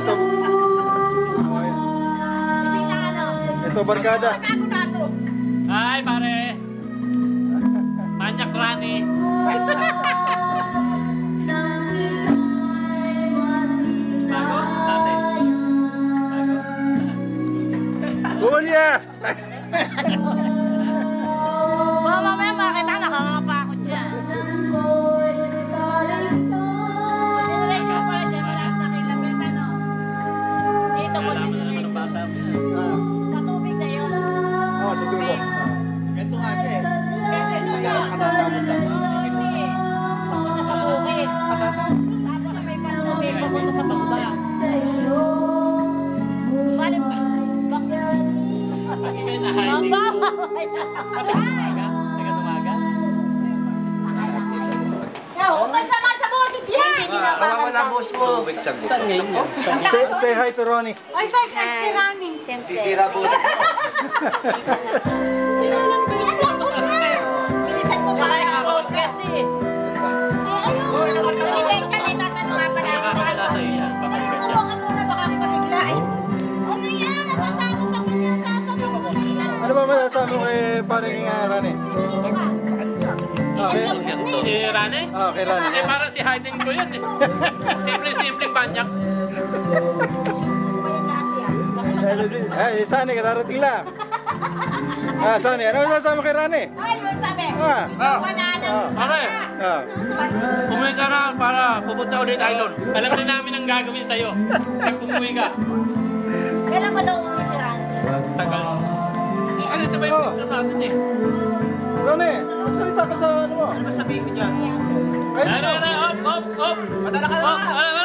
ito. Ito, barkada. Ay, pare. Manyak Rani. Bago, dati. Kuya! Mamaya makita, nakangapa ako dyan. Dito ko Alam mo na naman ang bata mo. patubig na yun. Sa dulo. Ganito nga siya eh. Hindi eh. Papunta sa bukid. Tapos may patubig, papunta sa bangba. Balik pa. Pag ikay na-hiding. Kapit tumaga? Taga tumaga? Masama sa boses yan! Wala boss mo. Saan ngayon yan? Say hi to Ronnie. Ay, saan ka kiranin? Siyempre. Sisira boss. Bilisan mo ba? Nakakabos kasi. Ibigay siya, itatanong nga pala. Nakakakala sa iyo yan. Papalikat yan. Tulungan muna, baka ako pamigla. Ano yan? Natatakot ako niya. Ano ba masasabi mo kay paring Ronnie? Si Rane? Kay Ronnie. Eh, parang si hiding ko yan eh. Simple-simpleng banyak. Sani, kararating lang. Sani, ano masasabi mo kay Ronnie? Ay, mo sabi. Banana. Pare, Ah. umuwi ka na para pupunta ulit idol. Alam na namin ang gagawin sa'yo. Pag umuwi ka. Kailan mo daw uwi si Rani? Tagal. Ano ito ba yung picture natin eh? Ronnie, magsalita ka sa ano mo? Ano sabihin mo dyan? Ay, Ano, hop. Madala ka na Hop, mga. ano.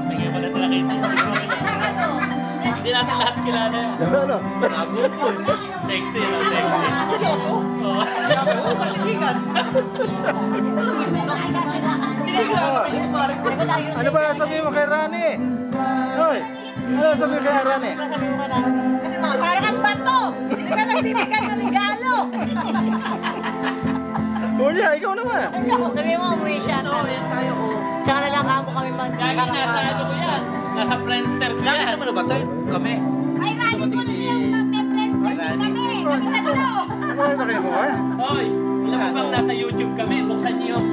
Tingin mo na nakita. Hindi natin lahat kilala. ano? Sexy, no? Sexy. Oo. Ano ba sabihin mo kay Ronnie? Hoy, ano sabihin mo kay Ronnie? Parang ang bato! Hindi ka nagbibigay ng regalo! Kuya, ikaw naman. Sabi mo, umuwi siya. Oo, yan tayo. Tsaka na lang kamo kami Gagi, nasa ano ko yan? Nasa Friendster ko yan. Nakita mo na ba tayo? Kami. Ay, Rani ko na yung mag-friends kami. Kami tatlo. Ano ba kayo mo ba? Hoy, alam mo bang nasa YouTube kami? Buksan niyo yung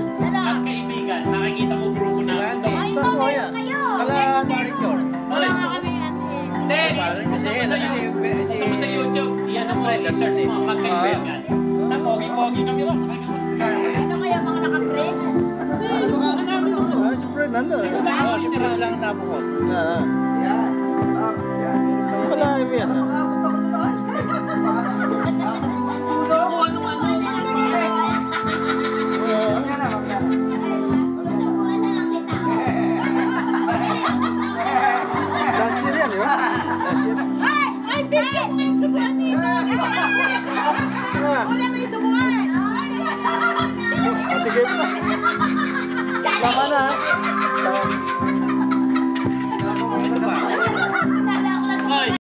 Magkaibigan. Makikita mo grupo na. Ay, Saan mo comment yan? kayo. Kala Maricor. Wala nga kami ano eh. Hindi. Kasi Gusto mo sa YouTube. Yan ang mga search mo. Magkaibigan. Na pogi-pogi kami ron. Ano kaya mga naka-frame? Si Fred nandun. Si Ron lang napukot. Wala mo yan. Last year yan, di ba? Ay! Ay, picture ko yung subuan nito. Una may subuan. Sige po. Tama na.